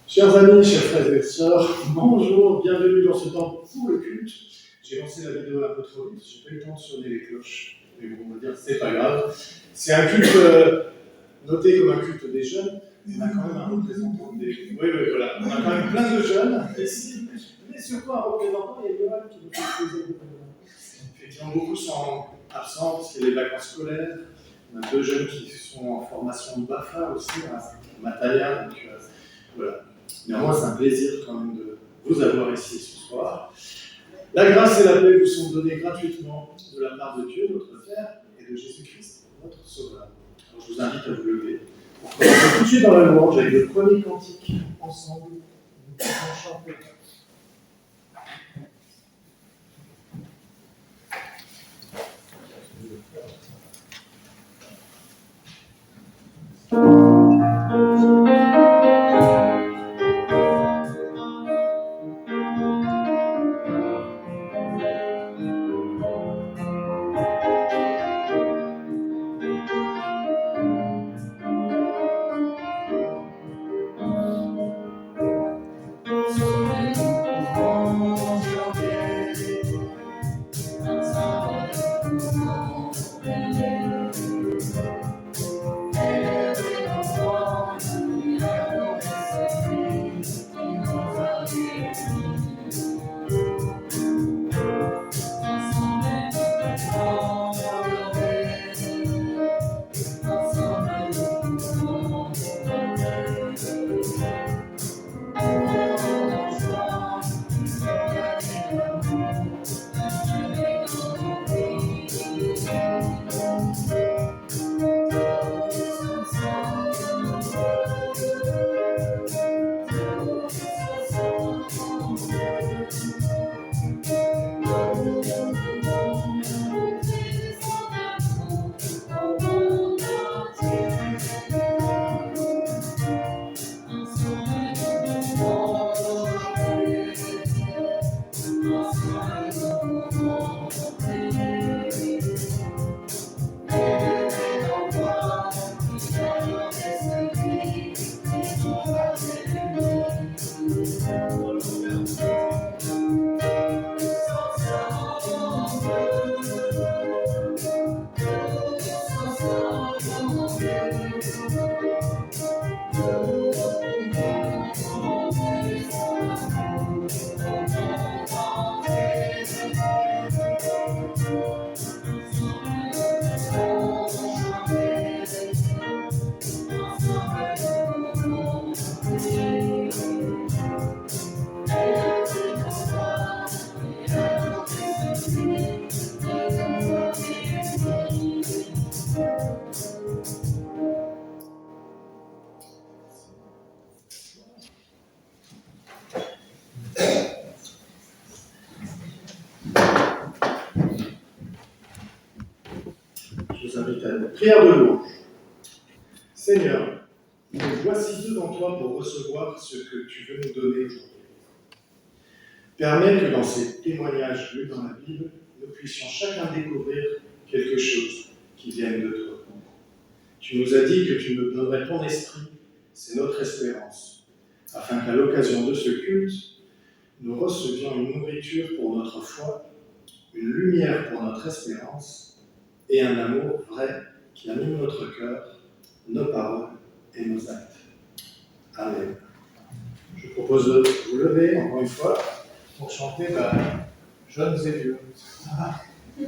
Chers amis, chers frères et sœurs, bonjour, bienvenue dans ce temps pour le culte. J'ai lancé la vidéo un peu trop vite, j'ai pas eu le temps de sonner les cloches, mais bon, on va dire que c'est pas grave. C'est un culte noté comme un culte des jeunes, on a quand même un représentant des... Oui, voilà, on a quand même plein de jeunes ici, mais surtout un représentant, il y a Yoann qui nous fait plaisir. Effectivement, beaucoup sont absents parce qu'il y a les vacances scolaires. On a deux jeunes qui sont en formation de BAFA aussi, à Mataya, donc voilà. Néanmoins, c'est un plaisir quand même de vous avoir ici ce soir. La grâce et la paix vous sont données gratuitement de la part de Dieu, notre Père, et de Jésus-Christ, notre Sauveur. Alors, je vous invite à vous lever pour commencer tout de suite dans la louange avec le premier cantique ensemble. Nous pouvons chanter. Je vous invite à la prière de louange. Seigneur, nous voici devant toi pour recevoir ce que tu veux nous donner aujourd'hui. Permets que dans ces témoignages lus dans la Bible, nous puissions chacun découvrir quelque chose qui vienne de toi. Tu nous as dit que tu nous donnerais ton esprit, c'est notre espérance, afin qu'à l'occasion de ce culte, nous recevions une nourriture pour notre foi, une lumière pour notre espérance et un amour vrai qui anime notre cœur, nos paroles et nos actes. Amen. Je propose de vous lever encore une fois pour chanter Jeunes et vieux. Je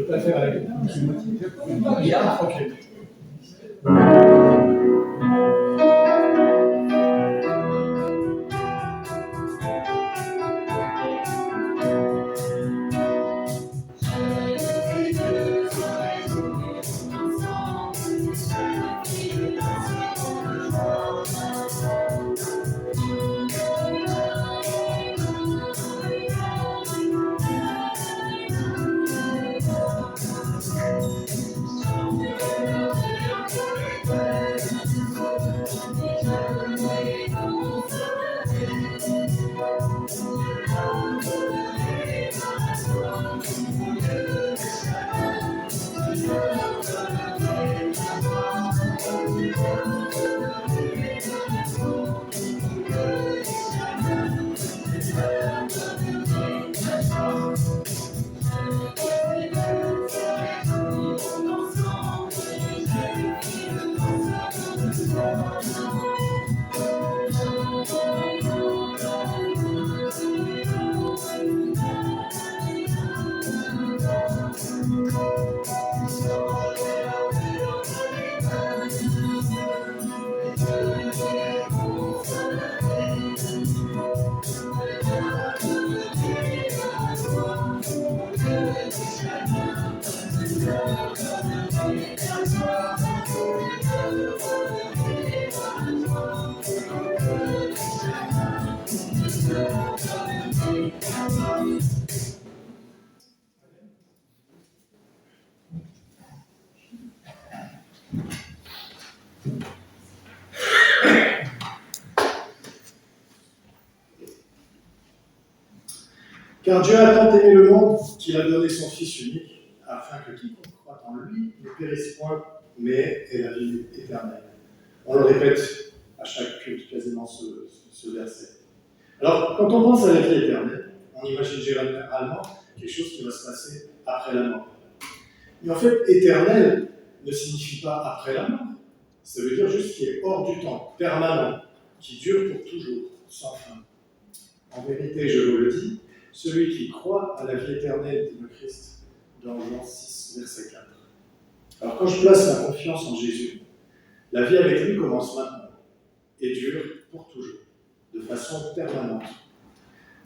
ne veux pas faire avec Bien. Ok. Car Dieu a tant aimé le monde qu'il a donné son Fils unique, afin que quiconque croit en lui ne périsse point, mais ait la vie éternelle. On le répète à chaque culte quasiment ce verset. Alors, quand on pense à la vie éternelle, on imagine généralement quelque chose qui va se passer après la mort. Mais en fait, éternel ne signifie pas après la mort. Ça veut dire juste qu'il est hors du temps, permanent, qui dure pour toujours, sans fin. En vérité, je vous le dis, celui qui croit à la vie éternelle, dit le Christ, dans Jean 6, verset 4. Alors quand je place ma confiance en Jésus, la vie avec lui commence maintenant et dure pour toujours, de façon permanente.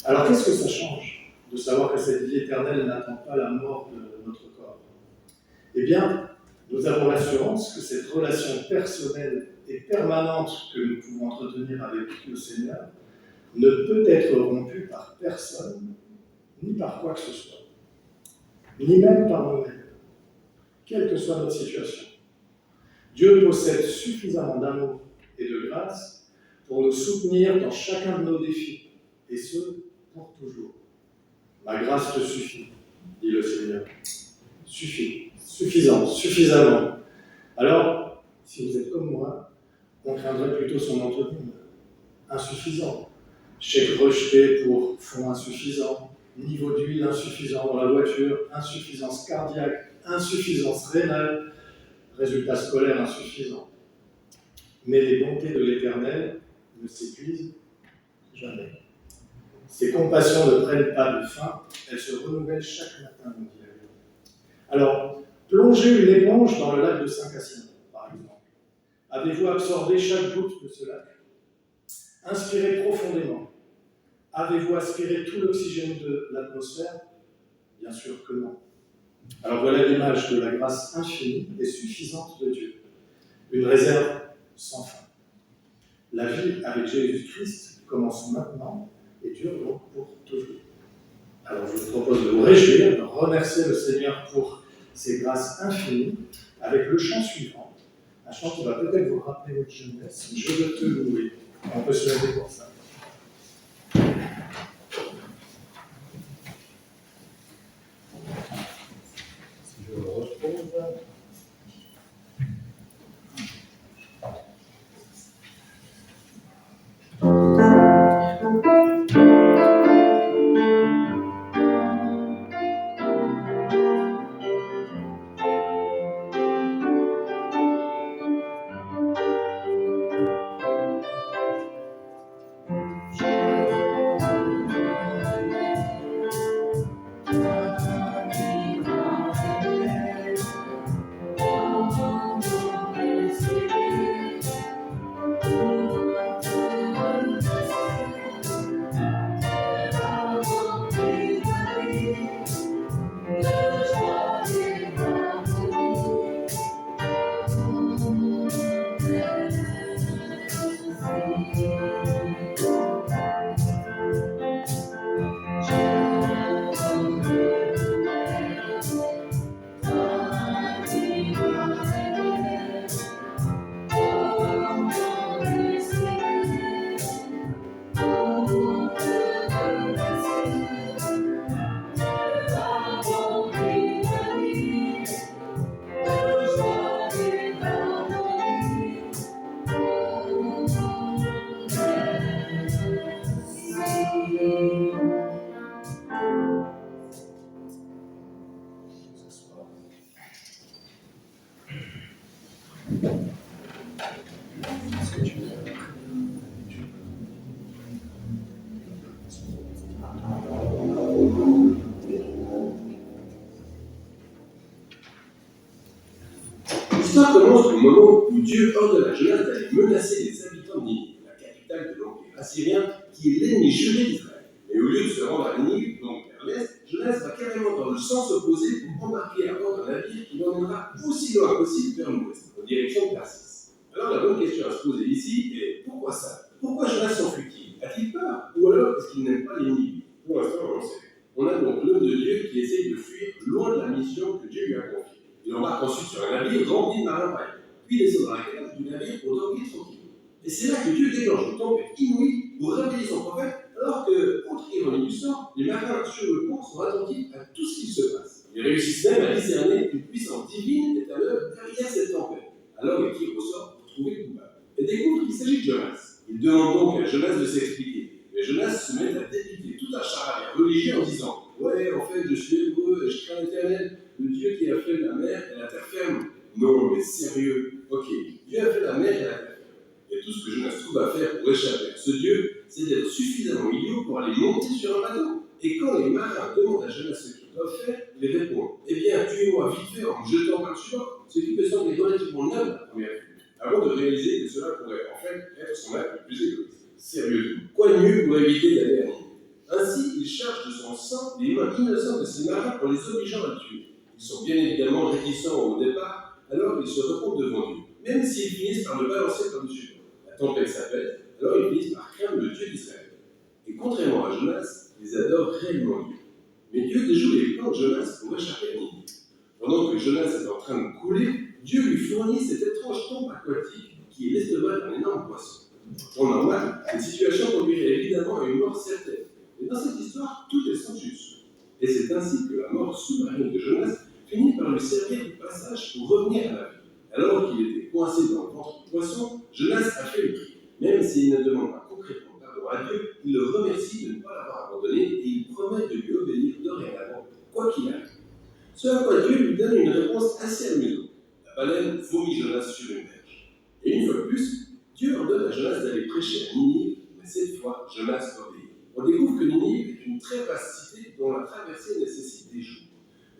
Alors qu'est-ce que ça change de savoir que cette vie éternelle n'attend pas la mort de notre corps? Eh bien, nous avons l'assurance que cette relation personnelle et permanente que nous pouvons entretenir avec le Seigneur ne peut être rompue par personne, ni par quoi que ce soit, ni même par nous-mêmes, quelle que soit notre situation. Dieu possède suffisamment d'amour et de grâce pour nous soutenir dans chacun de nos défis, et ce, pour toujours. Ma grâce te suffit, dit le Seigneur. Suffit, suffisant, suffisamment. Alors, si vous êtes comme moi, on craindrait plutôt son antonyme, insuffisant. Chèque rejeté pour fonds insuffisant, niveau d'huile insuffisant dans la voiture, insuffisance cardiaque, insuffisance rénale, résultat scolaire insuffisant. Mais les bontés de l'Éternel ne s'épuisent jamais. Ses compassions ne prennent pas de fin, elles se renouvellent chaque matin, nous dit la Bible. Alors, plongez une éponge dans le lac de Saint-Cassien, par exemple. Avez-vous absorbé chaque goutte de ce lac? Inspirez profondément. Avez-vous aspiré tout l'oxygène de l'atmosphère? Bien sûr que non. Alors voilà l'image de la grâce infinie et suffisante de Dieu. Une réserve sans fin. La vie avec Jésus-Christ commence maintenant et dure donc pour toujours. Alors je vous propose de vous réjouir, de remercier le Seigneur pour ses grâces infinies avec le chant suivant. Un chant qui va peut-être vous rappeler votre jeunesse. Je veux te louer. On peut se lever pour ça. Si je le retrouve. au moment où Dieu ordonne à Jonas d'aller menacer les habitants de Ninive, la capitale de l'Empire assyrien, qui est l'ennemi juré d'Israël. Et au lieu de se rendre à Ninive, donc vers l'est, Jonas va carrément dans le sens opposé pour embarquer à bord d'un navire qui l'emmènera aussi loin possible vers l'ouest, en direction de Tarsis. Alors la bonne question à se poser ici est pourquoi ça? Pourquoi Jonas s'enfuit-il? A-t-il peur? Ou alors est-ce qu'il n'aime pas les Ninivites? Pour l'instant, on en sait. On a donc l'homme de Dieu qui essaye de fuir loin de la mission que Dieu lui a confiée. Il embarque ensuite sur un navire rempli de marins païens, puis descend dans la cale du navire pour dormir tranquille. Et c'est là que Dieu déclenche une tempête inouïe pour réveiller son prophète, alors que, autre ironie du sort, les marins sur le pont sont attentifs à tout ce qui se passe. Ils réussissent même à discerner qu'une puissance divine est à l'œuvre derrière cette tempête. Alors ils tirent au sort pour trouver le coupable. Et découvrent qu'il s'agit de Jonas. Ils demandent donc à Jonas de s'expliquer. Mais Jonas se met à débiter tout un charabia religieux en disant « Ouais, en fait, je suis hébreu et je crains l'Éternel, le Dieu qui a fait la mer et la terre ferme. » Non, mais sérieux, ok, Dieu a fait la mer et la terre ferme. Et tout ce que Jonas trouve à faire pour échapper à ce Dieu, c'est d'être suffisamment idiot pour aller monter sur un bateau. Et quand les marins demandent à Jonas ce qu'ils doivent faire, il répond « Eh bien, tuez-moi vite fait en me jetant par-dessus bord », ce qui peut sembler relativement noble à la première vue, avant de réaliser que cela pourrait en fait être son acte le plus égoïste. Sérieusement, quoi de mieux pour éviter d'aller à Ninive? Ainsi, il charge de son sang les mains innocentes de ses marins en les obligeant à le tuer. Ils sont bien évidemment réticents au départ, alors ils se retrouvent devant Dieu, même s'ils finissent par le balancer par-dessus. La tempête s'appelle, alors ils finissent par craindre le Dieu d'Israël. Et contrairement à Jonas, ils adorent réellement Dieu. Mais Dieu déjoue les plans de Jonas pour échapper à Ninive. Pendant que Jonas est en train de couler, Dieu lui fournit cette étrange tombe aquatique qui est l'estomac d'un énorme poisson. En temps normal, cette situation conduirait évidemment à une mort certaine. Mais dans cette histoire, tout est sans juste. Et c'est ainsi que la mort sous-marine de Jonas finit par lui servir de passage pour revenir à la vie. Alors qu'il était coincé dans le ventre du poisson, Jonas a fait le tri. Même s'il ne demande pas concrètement pardon à Dieu, il le remercie de ne pas l'avoir abandonné et il promet de lui obéir dorénavant, quoi qu'il arrive. Ce à quoi Dieu lui donne une réponse assez amusante. La baleine vomit Jonas sur une berge. Et une fois de plus, Dieu ordonne à Jonas d'aller prêcher à Ninive, mais cette fois, Jonas obéit. On découvre que Ninive est une très vaste cité dont la traversée nécessite des jours.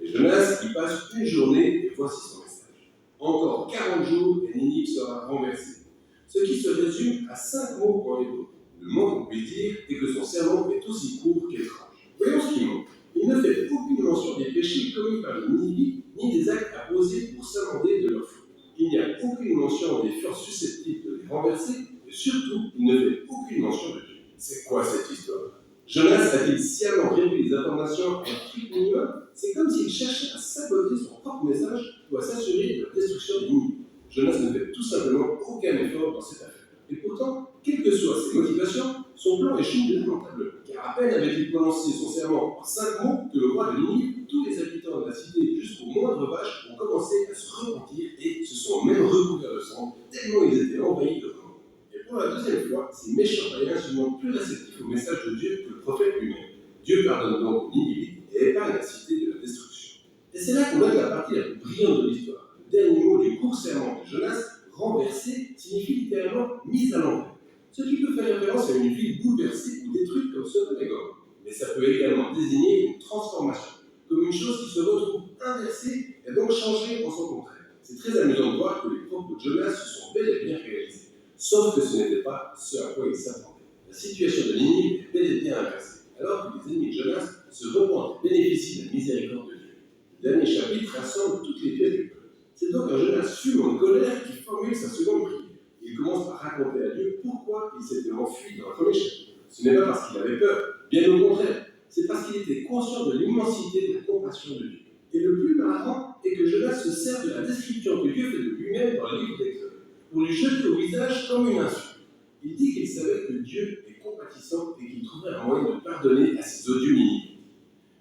Et Jonas y passe une journée et voici son message. Encore 40 jours et Ninive sera renversée. Ce qui se résume à 5 mots en hébreu. Le moins qu'on puisse dire est que son sermon est aussi court qu'étrange. Voyons ce qu'il montre. Il ne fait aucune mention des péchés commis par les Ninivites, ni des actes à poser pour s'amender de leur faute. Il n'y a aucune mention des forces susceptibles de les renverser, et surtout, il ne fait aucune mention de Dieu. C'est quoi cette histoire? Jonas a-t-il sciemment réduit les informations à un truc minimum? C'est comme s'il cherchait à saboter son propre message ou à s'assurer de la destruction des Ninivites. Jonas ne fait tout simplement aucun effort dans cette affaire. Et pourtant, quelles que soient ses motivations, son plan échoue lamentablement. Car à peine avait-il prononcé son serment en 5 mots que le roi de Ninive, tous les habitants de la cité jusqu'aux moindres vaches ont commencé à se repentir et se sont même recouverts de sang, tellement ils étaient envahis de remords. Et pour la deuxième fois, ces méchants païens se montrent plus réceptifs au message de Dieu que le prophète lui-même. Dieu pardonne donc aux Ninivites et épargne la cité de la destruction. Et c'est là qu'on a la partie la plus brillante de l'histoire. Le dernier mot du court serment de Jonas, renversé, signifie littéralement mise à l'envers. Ce qui peut faire référence à une ville bouleversée ou détruite comme Sodome et Gomorrhe. Mais ça peut également désigner une transformation, comme une chose qui se retrouve inversée et donc changée en son contraire. C'est très amusant de voir que les propos de Jonas se sont bel et bien réalisés, sauf que ce n'était pas ce à quoi il s'attendait. La situation de Ninive est bel et bien inversée, alors que les ennemis de Jonas se repentent et bénéficient de la miséricorde de Dieu. Le dernier chapitre rassemble toutes les pièces du peuple. C'est donc un Jonas fumant de colère qui formule sa seconde prière. Il commence par raconter à Dieu pourquoi il s'était enfui dans le premier chapitre. Ce n'est pas parce qu'il avait peur, bien au contraire, c'est parce qu'il était conscient de l'immensité de la compassion de Dieu. Et le plus marrant est que Jonas se sert de la description que Dieu fait de lui-même dans le livre d'Exode, pour lui jeter au visage comme une insulte. Il dit qu'il savait que Dieu est compatissant et qu'il trouverait un moyen de pardonner à ses odieux Ninivites.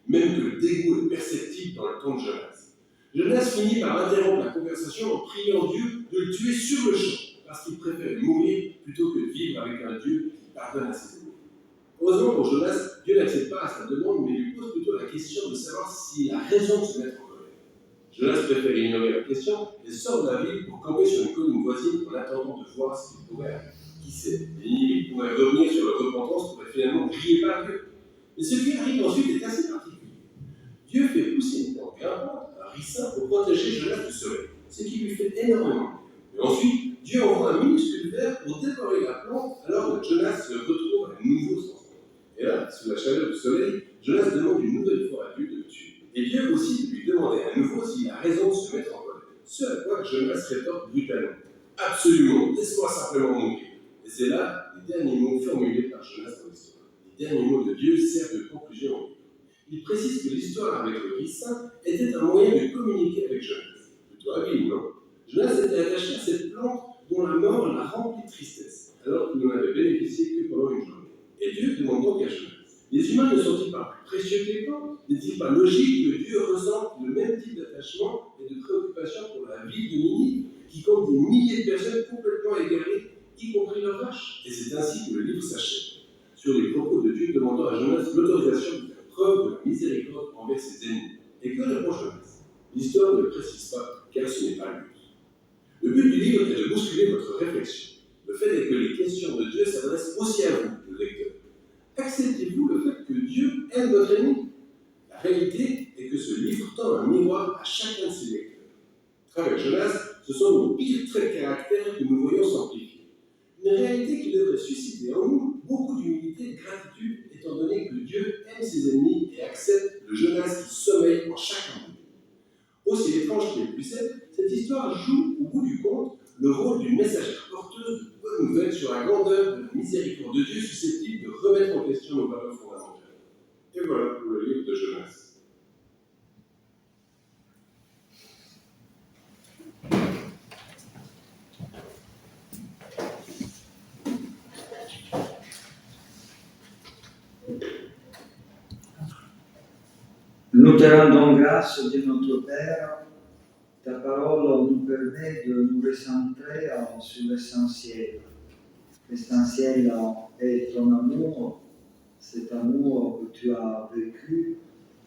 Même que le dégoût est perceptible dans le ton de Jonas. Jonas finit par interrompre la conversation en priant Dieu de le tuer sur le champ, parce qu'il préfère mourir plutôt que de vivre avec un Dieu qui pardonne à ses ennemis. Heureusement pour Jonas, Dieu n'accède pas à sa demande, mais lui pose plutôt la question de savoir s'il a raison de se mettre en colère. Jonas préfère ignorer la question et sort de la ville pour camper sur une colline voisine en attendant de voir ce qu'il pourrait arriver. Qui sait, il pourrait revenir sur la repentance pour être finalement grillé par Dieu. Mais ce qui arrive ensuite est assez particulier. Dieu fait pousser une plante grimpante, un ricin, pour protéger Jonas du soleil, ce qui lui fait énormément. Et ensuite, Dieu envoie un minuscule ver pour dévorer la plante alors que Jonas se retrouve à nouveau sans son. Et là, sous la chaleur du soleil, Jonas demande une nouvelle fois à Dieu de le tuer. Et Dieu aussi lui demandait à nouveau s'il a raison de se mettre en colère. Ce à quoi Jonas rétorque brutalement. Absolument, laisse-moi simplement mourir. Et c'est là les derniers mots formulés par Jonas dans l'histoire. Les derniers mots de Dieu servent de conclusion au livre. Il précise que l'histoire avec le Fils saint était un moyen de communiquer avec Jonas. Plutôt habile, non? Jonas était attaché à cette plante dont la mort l'a rempli de tristesse, alors qu'il n'en avait bénéficié que pendant une journée. Et Dieu demande donc à Jonas, les humains ne sont-ils pas plus précieux que les plantes? N'est-il pas logique que Dieu ressente le même type d'attachement et de préoccupation pour la vie de Ninive, qui compte des milliers de personnes complètement égarées, y compris leurs vaches? Et c'est ainsi que le livre s'achève, sur les propos de Dieu demandant à Jonas l'autorisation de faire preuve de la miséricorde envers ses ennemis. Et que répond Jonas? L'histoire ne le précise pas, car ce n'est pas le but. Le but du livre est de bousculer votre réflexion. Le fait est que les questions de Dieu s'adressent aussi à vous, le lecteur. Acceptez-vous le fait que Dieu aime votre ennemi? La réalité est que ce livre tend un miroir à chacun de ses lecteurs. Avec Jonas, ce sont nos pires traits de caractère que nous voyons s'amplifier. Une réalité qui devrait susciter en nous beaucoup d'humilité et de gratitude, étant donné que Dieu aime ses ennemis et accepte le Jonas qui sommeille en chacun d'eux. Aussi étrange qu'elle puisse être, cette histoire joue, au bout du compte, le rôle d'une messagère porteuse de bonnes nouvelles sur la grandeur de la miséricorde de Dieu susceptible de remettre en question nos valeurs fondamentales. Et voilà pour le livre de Jonas. Nous te rendons grâce de notre Père. Ta parole nous permet de nous recentrer sur l'essentiel. L'essentiel est ton amour, cet amour que tu as vécu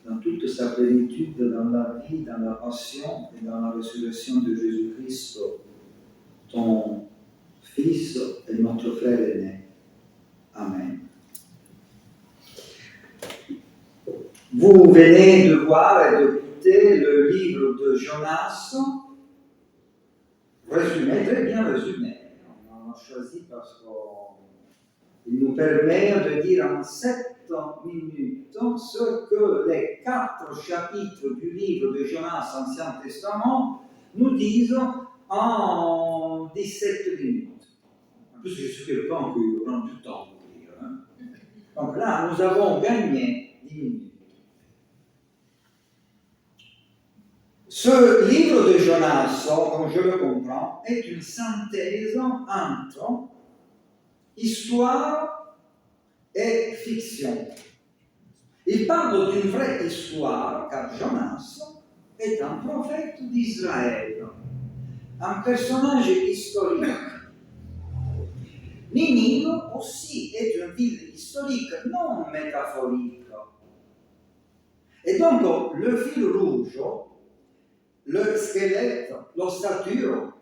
dans toute sa plénitude, dans la vie, dans la passion et dans la résurrection de Jésus-Christ, ton Fils et notre frère aîné. Amen. Vous venez de voir et d'écouter le livre de Jonas, résumé, très bien résumé. On l'a choisi parce qu'il nous permet de dire en 7 minutes ce que les 4 chapitres du livre de Jonas, Ancien Testament, nous disent en 17 minutes. En plus, je suis quelqu'un qui prend du temps pour lire. Donc là, nous avons gagné 10 minutes. Ce livre de Jonas, comme je le comprends, est une synthèse entre histoire et fiction. Il parle d'une vraie histoire, car Jonas est un prophète d'Israël, un personnage historique. Ninive aussi est une ville historique, non métaphorique. Et donc, le fil rouge, le squelette, l'ossature,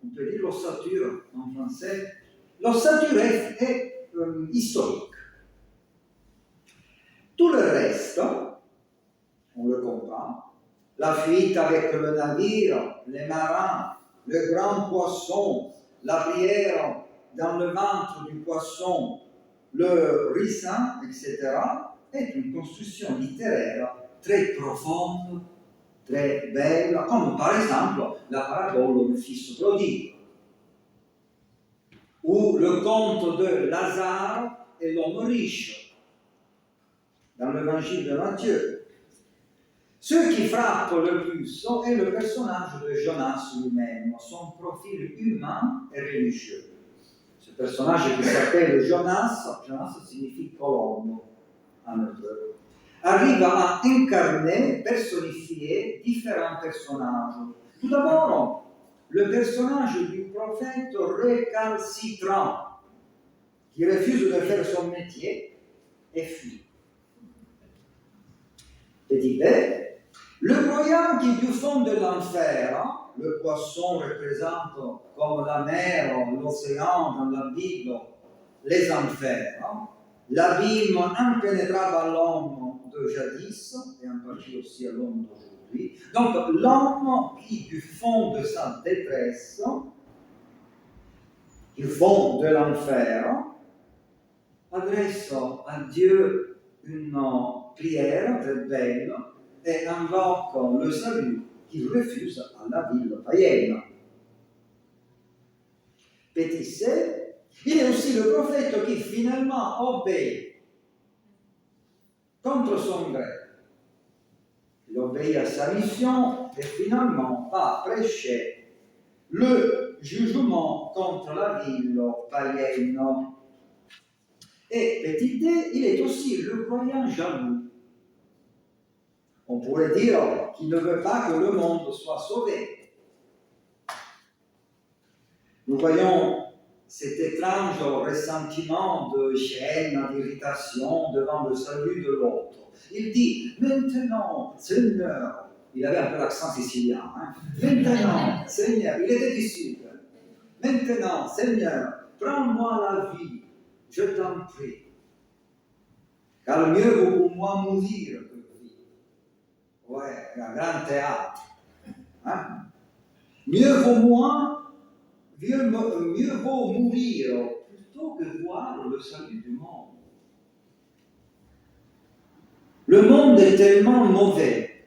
on peut dire l'ossature en français, l'ossature est historique. Tout le reste, on le comprend, la fuite avec le navire, les marins, le grand poisson, la prière dans le ventre du poisson, le ricin, etc., est une construction littéraire très profonde, très belle, comme par exemple la parabole du fils prodigue, ou le conte de Lazare et l'homme riche, dans l'évangile de Matthieu. Ce qui frappe le plus est le personnage de Jonas lui-même, son profil humain et religieux. Ce personnage qui s'appelle Jonas, Jonas signifie colombe en hébreu, arrive à incarner, personnifier différents personnages. Tout d'abord, le personnage du prophète récalcitrant, qui refuse de faire son métier et fuit. Petit B, le croyant qui du fond de l'enfer, le poisson représente comme la mer, l'océan dans la Bible, les enfers, l'abîme impénétrable à l'homme de jadis, et en partie aussi à l'homme d'aujourd'hui. Donc l'homme qui, du fond de sa détresse, du fond de l'enfer, adressent à Dieu une prière très belle et invoquent le salut qu'il refuse à la ville païenne. Petit C, il est aussi le prophète qui finalement obéit contre son gré. Il obéit à sa mission et finalement va prêcher le jugement contre la ville païenne. Et petit d, il est aussi le croyant jaloux. On pourrait dire qu'il ne veut pas que le monde soit sauvé. Nous voyons cet étrange ressentiment de gêne, d'irritation devant le salut de l'autre. Il dit, maintenant, Seigneur, il avait un peu l'accent sicilien, hein? Maintenant, Seigneur, il était du Sud. Maintenant, Seigneur, prends-moi la vie, je t'en prie. Car mieux vaut pour moi mourir que vivre. Ouais, un grand théâtre. Hein? Mieux vaut mourir plutôt que voir le salut du monde. Le monde est tellement mauvais,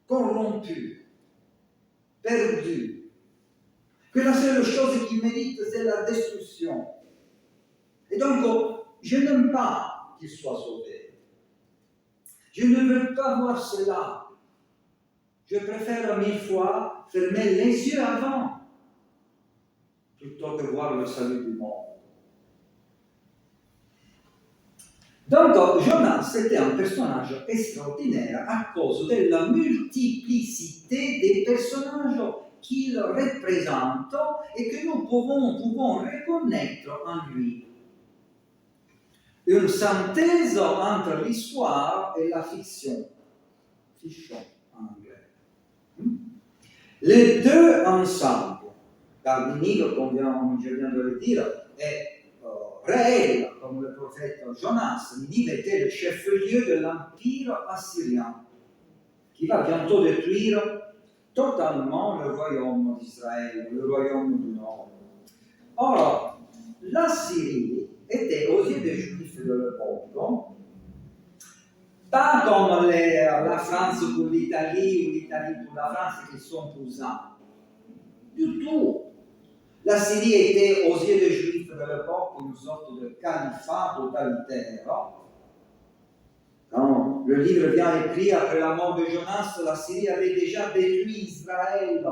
corrompu, perdu, que la seule chose qui mérite, c'est la destruction. Et donc, je n'aime pas qu'il soit sauvé. Je ne veux pas voir cela. Je préfère 1000 fois fermer les yeux avant, plutôt que voir le salut du monde. Donc, Jonas était un personnage extraordinaire à cause de la multiplicité des personnages qu'il représente et que nous pouvons reconnaître en lui. Une synthèse entre l'histoire et la fiction. Fiction en anglais. Les deux ensemble, car Ninive, comme je viens de le dire, est réel, comme le prophète Jonas. Ninive était le chef-lieu de l'empire assyrien, qui va bientôt détruire totalement le royaume d'Israël, le royaume du Nord. Or, la Syrie était aux yeux des Juifs de l'époque, pas comme la France pour l'Italie ou l'Italie pour la France qui sont cousins. Du tout. La Syrie était aux yeux des Juifs de l'époque une sorte de califat totalitaire. Quand le livre vient écrit après la mort de Jonas, la Syrie avait déjà détruit Israël.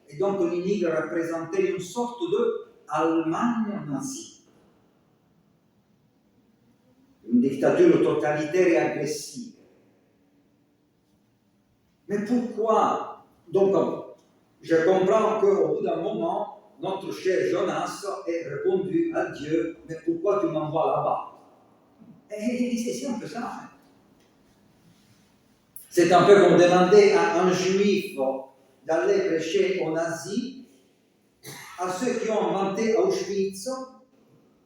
Et donc Ninive représentait une sorte d'Allemagne nazie. Une dictature totalitaire et agressive. Mais pourquoi? Donc, je comprends qu'au bout d'un moment, notre cher Jonas ait répondu à Dieu, mais pourquoi tu m'envoies là-bas? Et c'est un peu ça. Hein? C'est un peu comme demander à un juif d'aller prêcher aux nazis, à ceux qui ont inventé Auschwitz.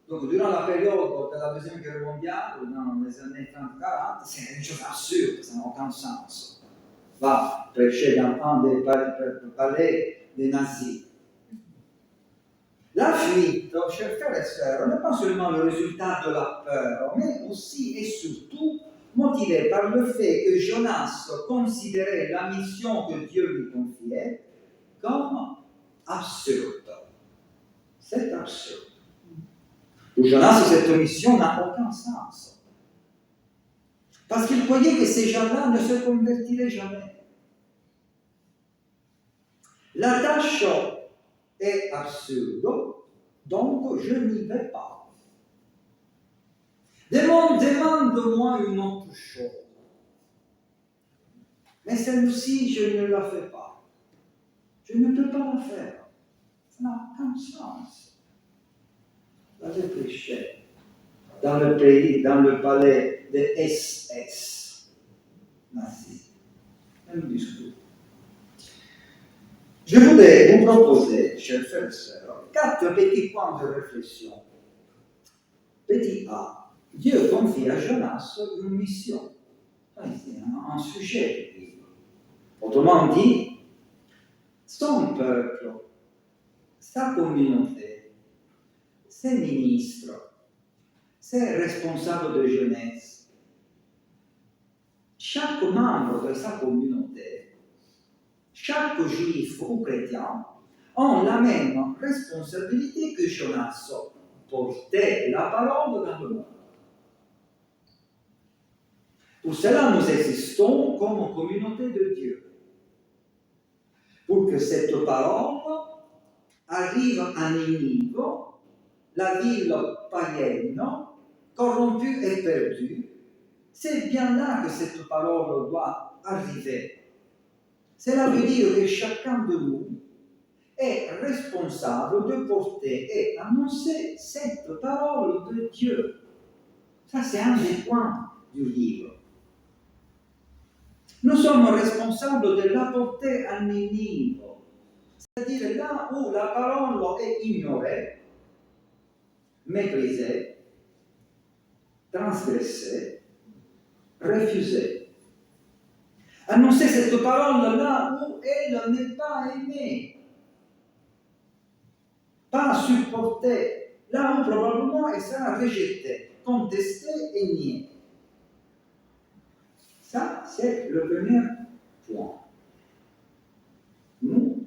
Donc, durant la période de la Deuxième Guerre mondiale, dans les années 30-40, c'est une chose absurde, ça n'a aucun sens. Va prêcher dans un des palais des nazis. La fuite, chers frères et sœurs, n'est pas seulement le résultat de la peur, mais aussi et surtout motivé par le fait que Jonas considérait la mission que Dieu lui confiait comme absurde. C'est absurde. Pour Jonas, cette mission n'a aucun sens. Parce qu'il croyait que ces gens-là ne se convertiraient jamais. La tâche est absurde, donc je n'y vais pas. Demande-moi une autre chose. Mais celle-ci, je ne la fais pas. Je ne peux pas la faire. Ça n'a aucun sens. J'avais prêché dans le pays, dans le palais de SS nazi. Un discours. Je voulais vous proposer, chers frères et sœurs, 4 petits points de réflexion. Petit A, Dieu confie à Jonas une mission. C'est un sujet du livre. Autrement dit, son peuple, sa communauté, ces ministres, ces responsables de jeunesse, chaque membre de sa communauté, chaque juif ou chrétien, ont la même responsabilité que Jonas, porter la parole dans le monde. Pour cela, nous existons comme communauté de Dieu. Pour que cette parole arrive à Ninive, la ville païenne, corrompue et perdue, c'est bien là que cette parole doit arriver. Cela veut dire que chacun de nous est responsable de porter et annoncer cette parole de Dieu. Ça, c'est un des points du livre. Nous sommes responsables de l'apporter à Ninive, c'est-à-dire là où la parole est ignorée, méprisée, transgressée, refusée. Annoncer cette parole là où elle n'est pas aimée, pas supportée, là où probablement elle sera rejetée, contestée et niée. Ça, c'est le premier point. Nous,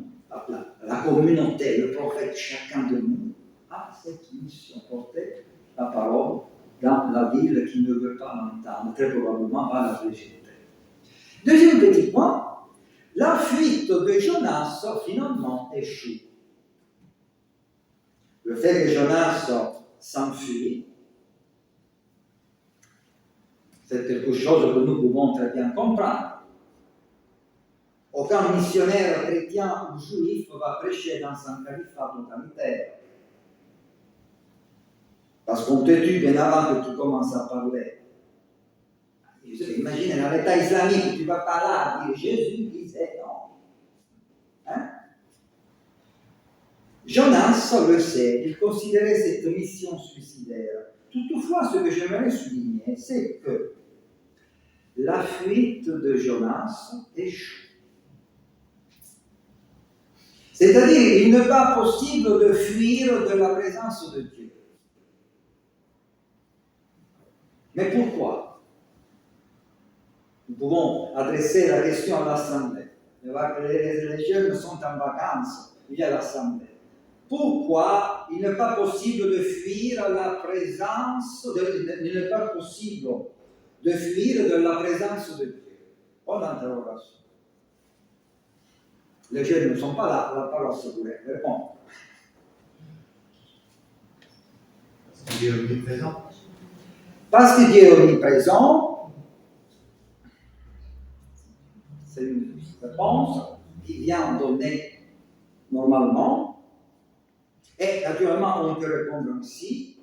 la communauté, le prophète, chacun de nous, a cette mission, porter la parole dans la ville qui ne veut pas l'entendre, très probablement va la rejeter. Deuxième petit point, la fuite de Jonas finalement échoue. Le fait que Jonas s'enfuit, c'est quelque chose que nous pouvons très bien comprendre. Aucun missionnaire chrétien ou juif va prêcher dans un califat totalitaire. Parce qu'on te tue bien avant que tu commences à parler. Imagine, dans l'État islamique, tu ne vas pas là dire Jésus disait non. Hein? Jonas le sait, il considérait cette mission suicidaire. Toutefois, ce que j'aimerais souligner, c'est que la fuite de Jonas échoue. C'est-à-dire, il n'est pas possible de fuir de la présence de Dieu. Mais pourquoi? Nous pouvons adresser la question à l'Assemblée. Les jeunes sont en vacances, il y a l'Assemblée. Pourquoi il n'est pas possible de fuir la présence, il n'est pas possible de fuir de la présence de Dieu? Bonne interrogation. Les jeunes ne sont pas là, la parole se pourrait répondre. Parce qu'il est omniprésent. Parce que Dieu est omniprésent, c'est une réponse qui vient donner normalement. Et naturellement, on peut répondre ainsi.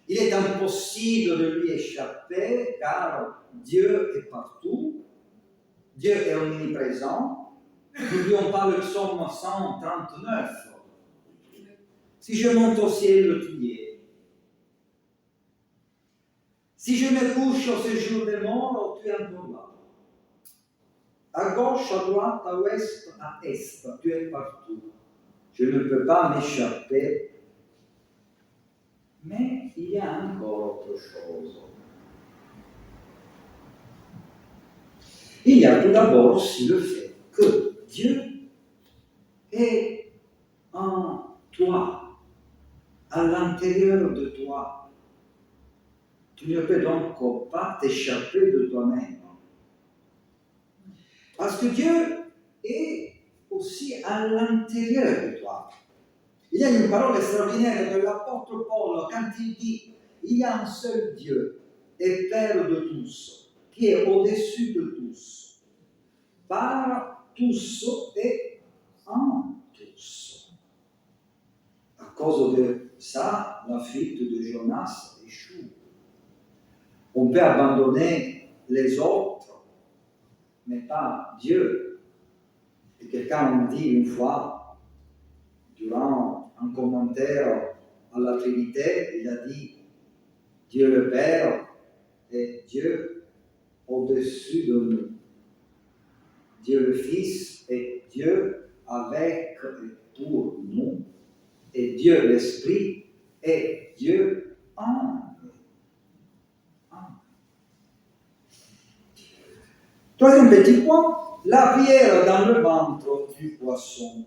Il est impossible de lui échapper car Dieu est partout. Dieu est omniprésent. N'oublions pas le psaume 139. Si je monte au ciel, tu y es. Si je me couche au séjour des morts, tu es encore là. À gauche, à droite, à ouest, à est, tu es partout. Je ne peux pas m'échapper. Mais il y a encore autre chose. Il y a tout d'abord aussi le fait que Dieu est en toi, à l'intérieur de toi. Tu ne peux donc pas t'échapper de toi-même. Parce que Dieu est aussi à l'intérieur de toi. Il y a une parole extraordinaire de l'apôtre Paul quand il dit « Il y a un seul Dieu et Père de tous, qui est au-dessus de tous, par tous et en tous. » À cause de ça, la fuite de Jonas échoue. On peut abandonner les autres, mais pas Dieu. Et quelqu'un m'a dit une fois, durant un commentaire à la Trinité, il a dit Dieu le Père et Dieu au-dessus de nous. Dieu le Fils et Dieu avec et pour nous. Et Dieu l'Esprit et Dieu humble. Troisième petit point, la prière dans le ventre du poisson.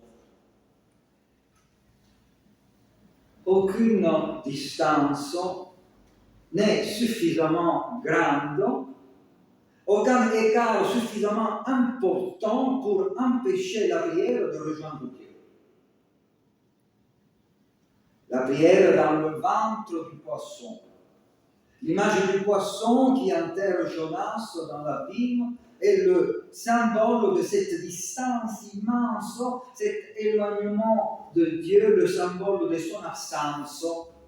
Aucune distance n'est suffisamment grande, aucun écart suffisamment important pour empêcher la prière de rejoindre Dieu. La prière dans le ventre du poisson. L'image du poisson qui enterre Jonas dans l'abîme est le symbole de cette distance immense, cet éloignement de Dieu, le symbole de son absence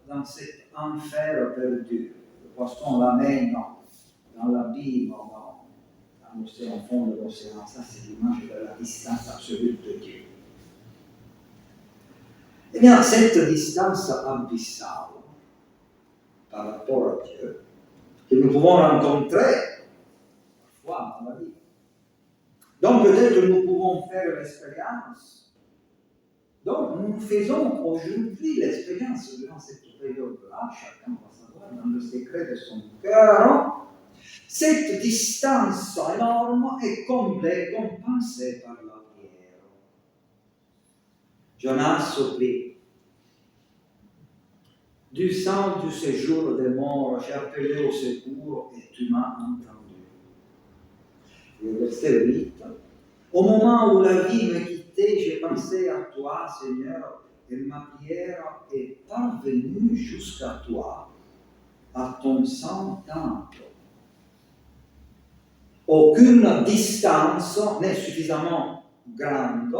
dans cet enfer perdu. Le poisson l'amène dans l'abîme, dans l'océan, au fond de l'océan. Ça, c'est l'image de la distance absolue de Dieu. Eh bien, cette distance abyssale par rapport à Dieu, que nous pouvons rencontrer parfois dans la vie. Donc peut-être nous pouvons faire l'expérience. Donc nous faisons aujourd'hui l'expérience durant cette période-là, chacun va savoir dans le secret de son cœur, cette distance énorme est comblée, compensée par la prière. Jonas prie. Du sang du séjour des morts, j'ai appelé au secours et tu m'as entendu. Et le verset 8. Au moment où la vie me quittait, j'ai pensé à toi, Seigneur, et ma prière est parvenue jusqu'à toi, à ton saint temple. Aucune distance n'est suffisamment grande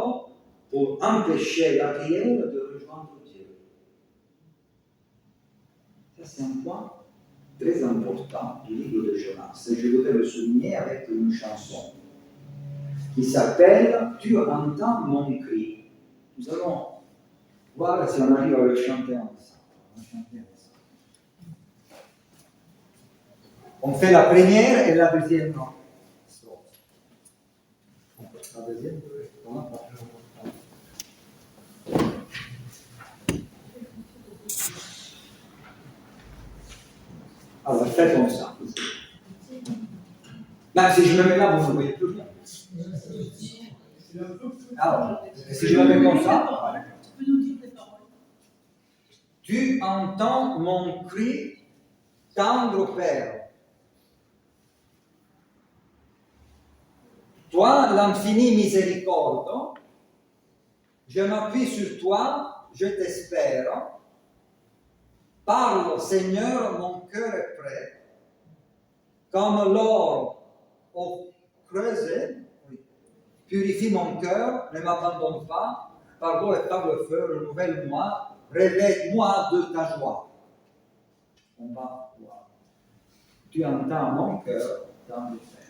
pour empêcher la prière de rejoindre Dieu. C'est un point très important du livre de Jonas. Et je voudrais le souligner avec une chanson qui s'appelle « Tu entends mon cri ». Nous allons voir si on arrive à le chanter ensemble. On fait la première et la deuxième strophe. La deuxième, comment ça? Alors, faites comme ça. Mais si je me mets là, vous ne voyez plus rien. Alors, si je me mets comme ça, tu entends mon cri, tendre Père. Toi, l'infini miséricorde, je m'appuie sur toi, je t'espère. Parle, Seigneur, mon cœur est prêt. Comme l'or au creuset, purifie mon cœur, ne m'abandonne pas. Par l'eau et par le feu, renouvelle-moi, réveille-moi de ta joie. On va voir. Tu entends mon cœur dans le fer.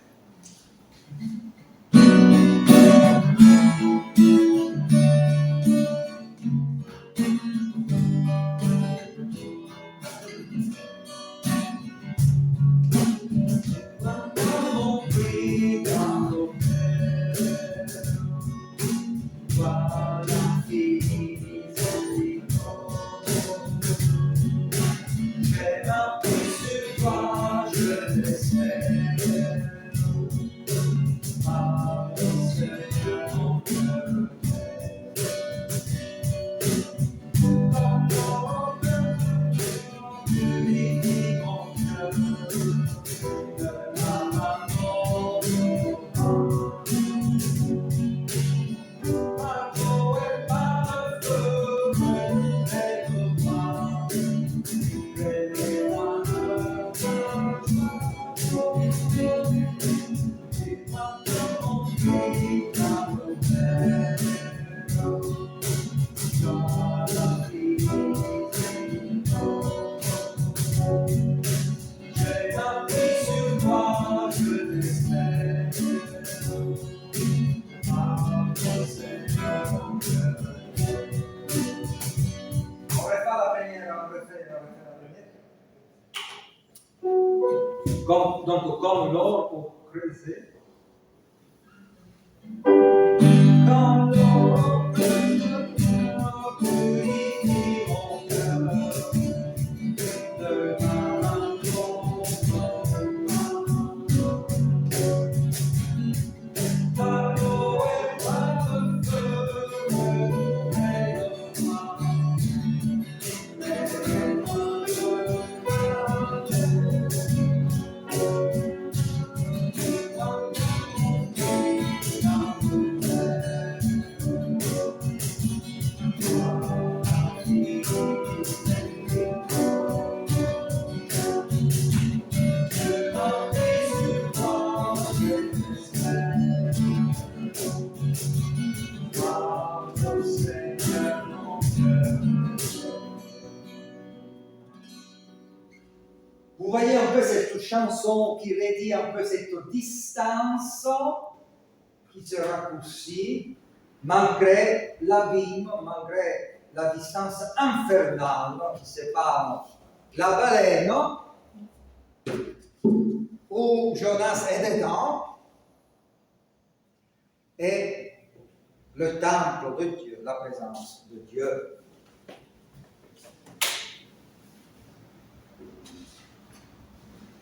Donc, comme l'or au creuset. Comme l'or au creuset, purifie mon cœur. Vous voyez un peu cette chanson qui redit un peu cette distance qui se raccourcit malgré l'abîme, malgré la distance infernale qui sépare la baleine où Jonas est dedans et le temple de Dieu, la présence de Dieu.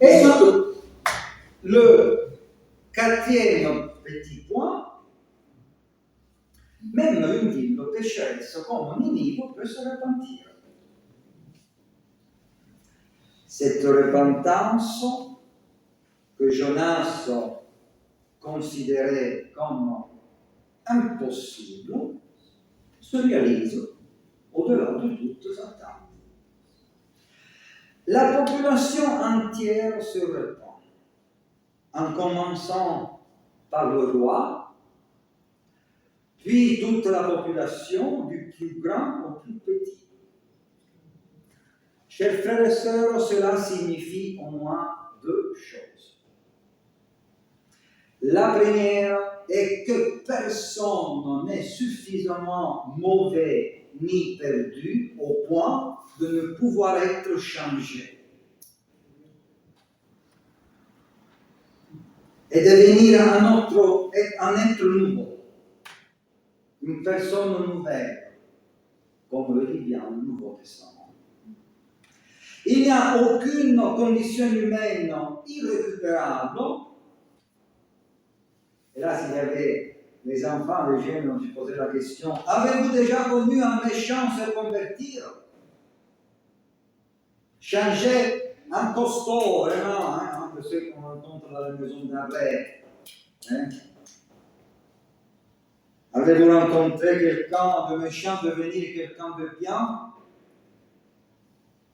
Et le quatrième petit point, même une ville pécheresse comme Ninive peut se repentir. Cette repentance que Jonas considérait comme impossible se réalise au-delà de toutes attentes. La population entière se repent, en commençant par le roi, puis toute la population, du plus grand au plus petit. Chers frères et sœurs, cela signifie au moins deux choses. La première est que personne n'est suffisamment mauvais ni perdu au point de ne pouvoir être changé et devenir un être nouveau, une personne nouvelle, comme le dit bien le Nouveau Testament. Il n'y a aucune condition humaine irrécupérable. Et là, s'il y avait les enfants, les jeunes, on se posait la question, avez-vous déjà connu un méchant se convertir? Changer un costaud, vraiment, un peu ceux qu'on rencontre dans la maison d'arrêt. Avez-vous rencontré quelqu'un de méchant devenir quelqu'un de bien?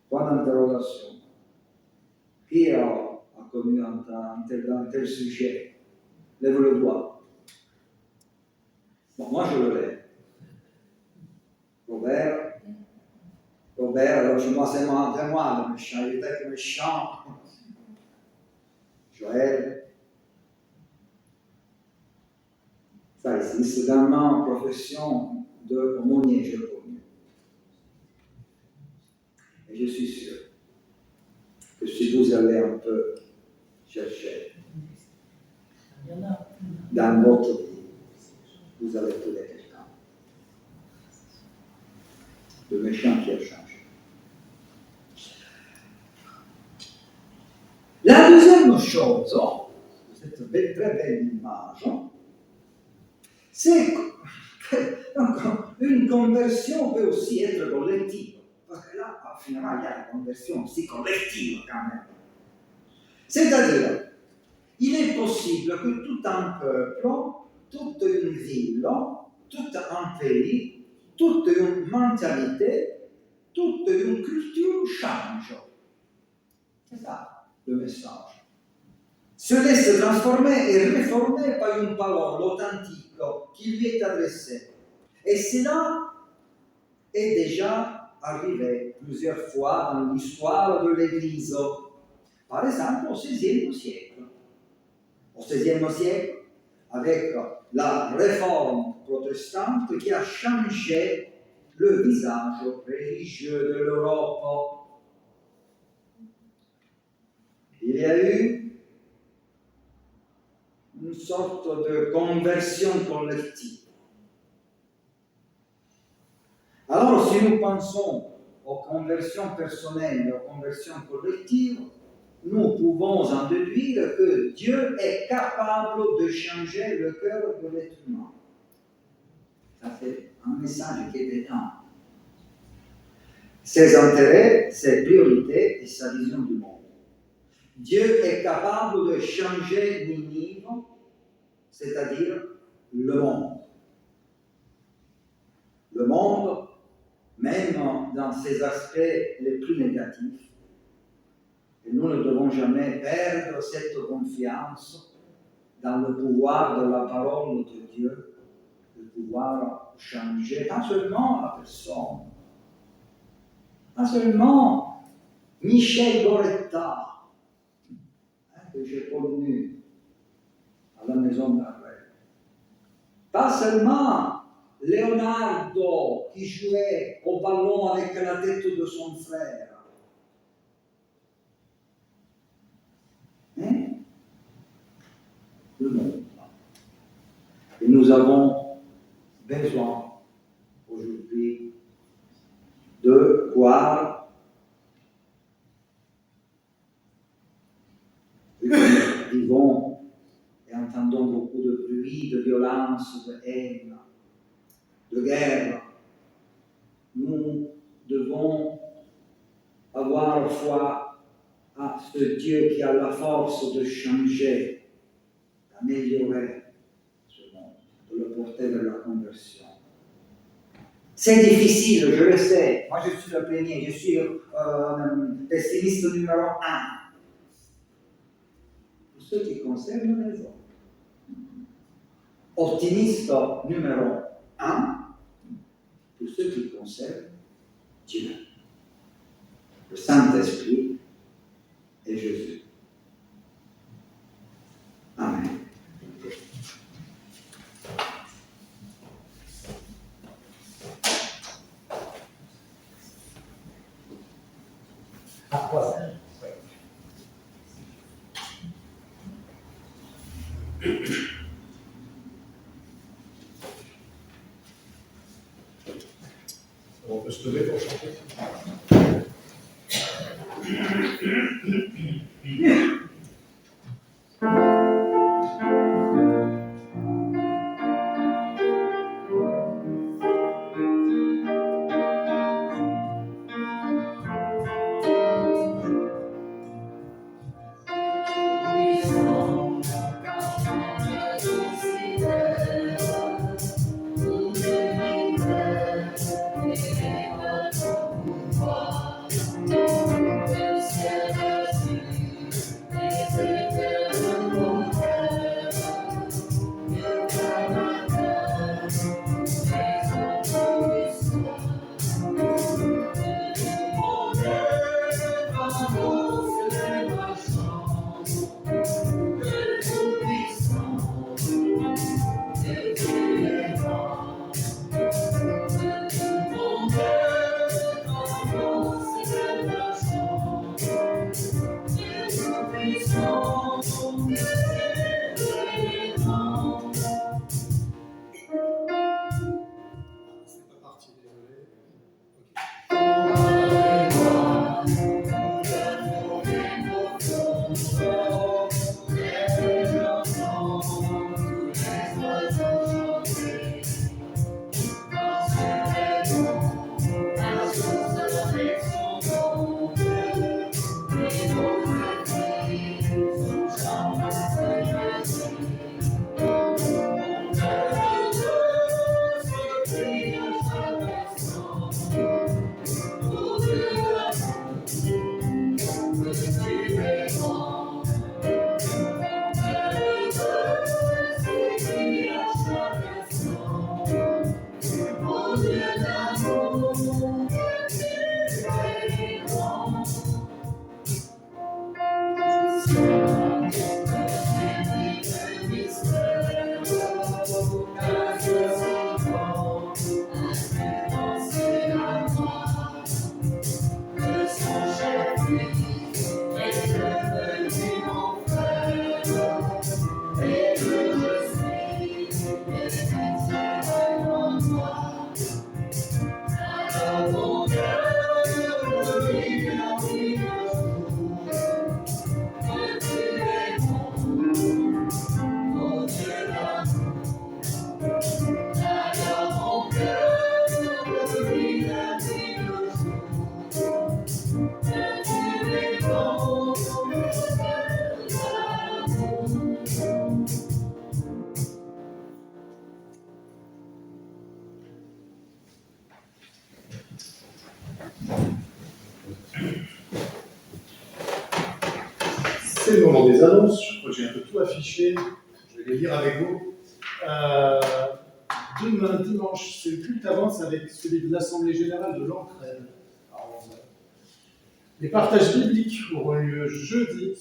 Point d'interrogation. Qui a connu un tel sujet? Lève le doigt. Bon, moi je le lève. Robert, alors je vois c'est moi le méchant, il était méchant. Joël. Ça existe dans ma profession d'aumônier, je le connais. Et je suis sûr que si vous allez un peu chercher dans votre vie, vous allez trouver quelqu'un de méchant qui a changé. La deuxième chose, cette très belle image, c'est qu'une conversion peut aussi être collective. Parce que là, finalement, il y a la conversion aussi collective quand même. C'est-à-dire, il est possible que tout un peuple, toute une ville, tout un pays, toute une mentalité, toute une culture change. C'est ça le message. Se laisse transformer et réformer par une parole authentique qui lui est adressée. Et cela est déjà arrivé plusieurs fois dans l'histoire de l'Église. Par exemple, au XVIe siècle. Au XVIe siècle, avec la réforme protestante qui a changé le visage religieux de l'Europe. Il y a eu une sorte de conversion collective. Alors, si nous pensons aux conversions personnelles et aux conversions collectives, nous pouvons en déduire que Dieu est capable de changer le cœur de l'être humain. Ça c'est un message qui est énorme. Ses intérêts, ses priorités et sa vision du monde. Dieu est capable de changer Ninive, c'est-à-dire le monde. Le monde, même dans ses aspects les plus négatifs. Et nous ne devons jamais perdre cette confiance dans le pouvoir de la parole de Dieu, de pouvoir changer, pas seulement la personne, pas seulement Michel Boretta, que j'ai connu à la maison d'arrêt. Pas seulement Leonardo qui jouait au ballon avec la tête de son frère. Hein? Le monde. Et nous avons besoin aujourd'hui de voir nous vivons et entendons beaucoup de bruit, de violence, de haine, de guerre. Nous devons avoir foi à ce Dieu qui a la force de changer, d'améliorer ce monde, de le porter vers la conversion. C'est difficile, je le sais. Moi, je suis le premier, je suis pessimiste numéro 1. Pour ce qui concerne la maison. Optimiste numéro 1, pour ce qui concerne Dieu, le Saint-Esprit et Jésus. Amen. On peut se lever pour chanter. C'est le moment des annonces. Je crois que j'ai un peu tout affiché. Je vais les lire avec vous. Demain, dimanche, c'est le culte avance avec celui de l'Assemblée Générale de l'Entraide à 11h. Les partages bibliques auront lieu jeudi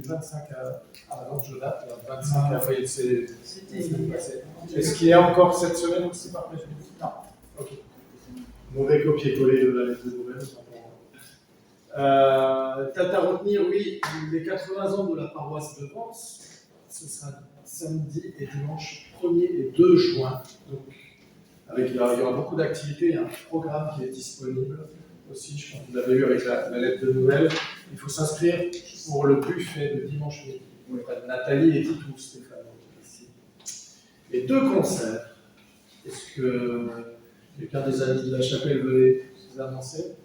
25 donc je date, là, 25 avril, c'est la semaine passée. Est-ce qu'il y a encore cette semaine aussi partage biblique? Non. Ok. Mauvais copier-coller de la lettre de nouvelles. Tata retenir, oui, les 80 ans de la paroisse de Vence, ce sera samedi et dimanche 1er et 2 juin. Donc, il y aura beaucoup d'activités, il y a un programme qui est disponible aussi, je pense que vous l'avez eu avec la lettre de nouvelles. Il faut s'inscrire pour le buffet de dimanche midi. Nathalie et Titou, Stéphane, ici. Et 2 concerts. Est-ce que quelqu'un des amis de la chapelle veut les annoncer?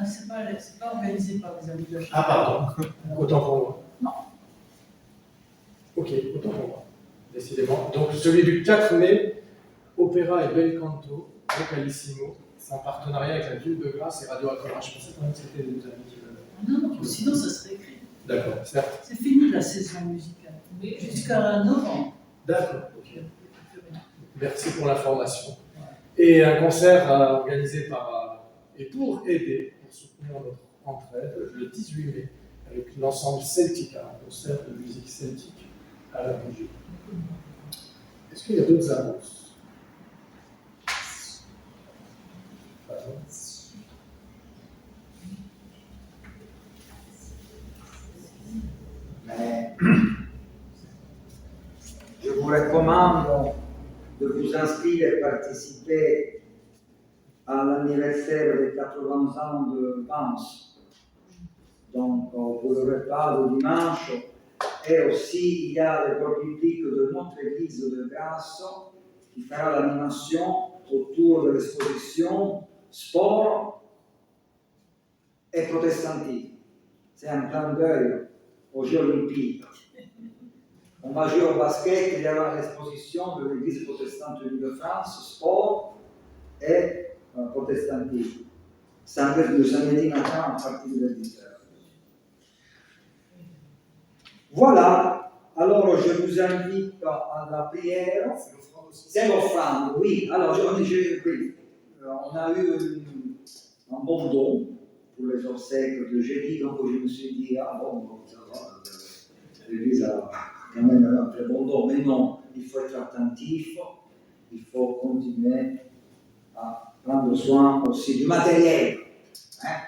C'est pas organisé par les amis de la chapelle. Ah, pardon. Autant pour moi. Non. Ok, autant pour moi. Décidément. Donc, celui du 4 mai, Opéra et Bel Canto, Vocalissimo. C'est en partenariat avec la Ville de Grasse et Radio Accord. Je pensais quand même que c'était des amis qui veulent. Non, sinon ça serait écrit. D'accord, certes. C'est fini la saison musicale. Oui, jusqu'à novembre. D'accord, ok. Merci pour l'information. Et un concert organisé par et pour aider, pour soutenir notre entraide, le 18 mai, avec l'ensemble Celtica, un concert de musique celtique à la Bougie. Est-ce qu'il y a d'autres annonces? Mais je vous recommande de vous inscrire et participer à l'anniversaire des 80 ans de Vence. Donc, pour le repas du dimanche, et aussi il y a le corps public de notre église de Grasse qui fera l'animation autour de l'exposition sport et protestantisme. C'est un clin d'œil aux Jeux olympiques. On va jouer au basket, il y aura l'exposition de l'église protestante de France, sport et protestantisme. Le samedi matin à partir de 10h. Voilà, alors je vous invite à la prière. C'est l'offrande, oui. Alors, on a eu un bon don pour les obsèques de jeudi, donc je me suis dit, ah bon, ça va, l'église a quand même un très bon don, mais non, il faut être attentif, il faut continuer à prendre soin aussi du matériel. Hein?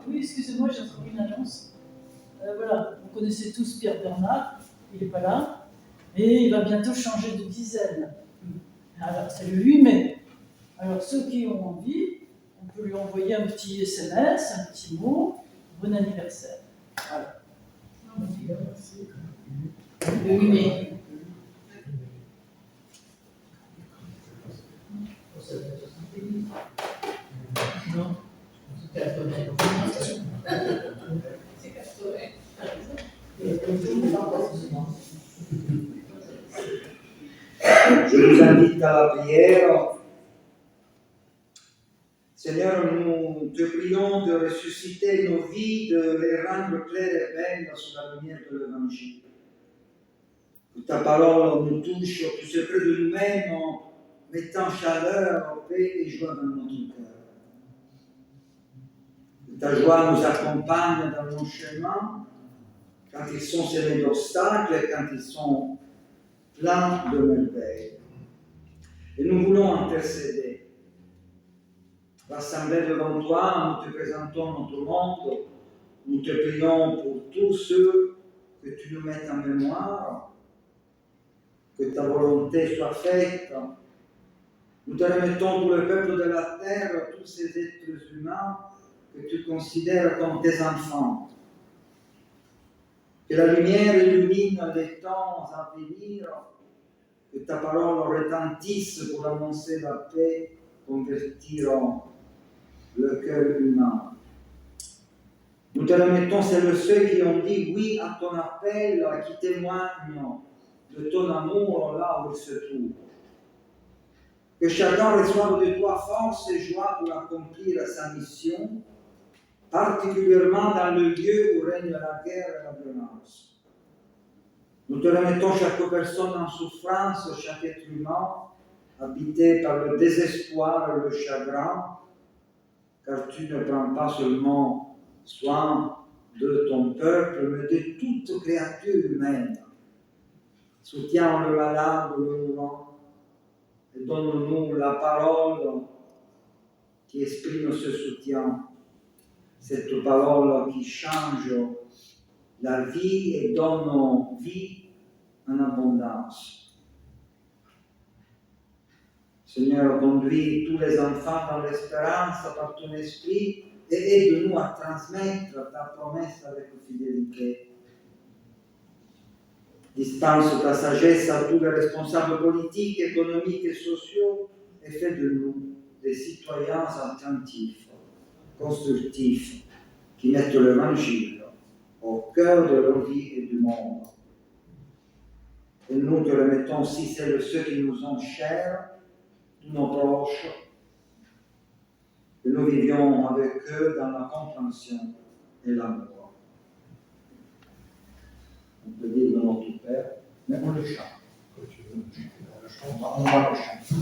Oui, excusez-moi, j'ai encore une annonce. Voilà, vous connaissez tous Pierre Bernard, il n'est pas là, et il va bientôt changer de dizaine. Alors, c'est le 8 mai. Alors, ceux qui ont envie, on peut lui envoyer un petit SMS, un petit mot, bon anniversaire. Voilà. Le 8 mai. Non. Je vous invite à la prière. Seigneur, nous te prions de ressusciter nos vies, de les rendre claires et belles sous la lumière de l'Évangile. Que ta parole nous touche au plus près de nous-mêmes mettant chaleur, paix et joie dans notre cœur. Que ta joie nous accompagne dans nos chemins, quand ils sont semés d'obstacles et quand ils sont pleins de merveilles. Et nous voulons intercéder. Rassemblés devant toi, nous te présentons notre monde, nous te prions pour tous ceux que tu nous mettes en mémoire, que ta volonté soit faite. Nous te remettons pour le peuple de la terre, tous ces êtres humains que tu considères comme tes enfants. Que la lumière illumine les temps à venir, que ta parole retentisse pour annoncer la paix, convertir le cœur humain. Nous te remettons ceux qui ont dit oui à ton appel, qui témoignent de ton amour là où ils se trouvent. Que chacun reçoive de toi force et joie pour accomplir sa mission, particulièrement dans le lieu où règne la guerre et la violence. Nous te remettons chaque personne en souffrance, chaque être humain, habité par le désespoir et le chagrin, car tu ne prends pas seulement soin de ton peuple, mais de toute créature humaine. Soutiens le malade, le mourant, et donne-nous la parole qui exprime ce soutien, cette parole qui change la vie et donne vie en abondance. Seigneur, conduis tous les enfants dans l'espérance par ton esprit et aide-nous à transmettre ta promesse avec fidélité. Dispense ta sagesse à tous les responsables politiques, économiques et sociaux et fais de nous des citoyens attentifs, constructifs, qui mettent l'évangile au cœur de leur vie et du monde. Et nous te remettons aussi ceux qui nous sont chers, tous nos proches, que nous vivions avec eux dans la compréhension et l'amour. On peut dire de notre Père, mais on le chante. On va le chanter.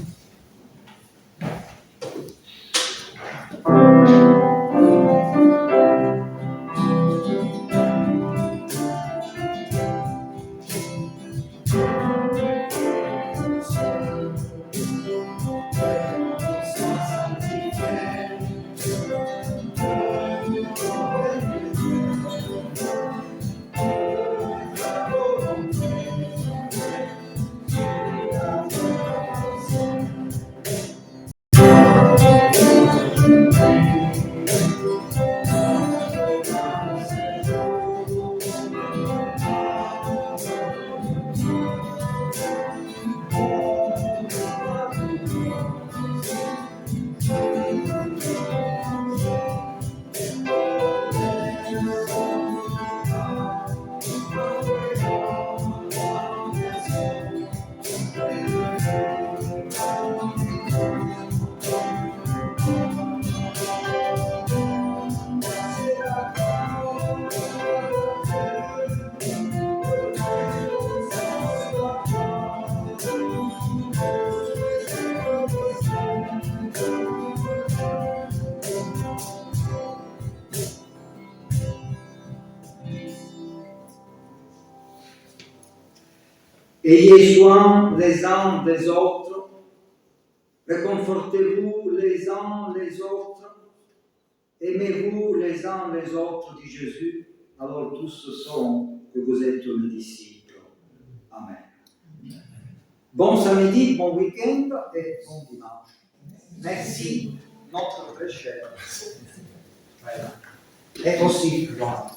Ayez soin les uns des autres, réconfortez-vous les uns les autres, aimez-vous les uns les autres, dit Jésus, alors tous sauront que vous êtes mes disciples. Amen. Bon samedi, bon week-end et bon dimanche. Merci, notre prêcheur. Voilà. Et aussi, voilà.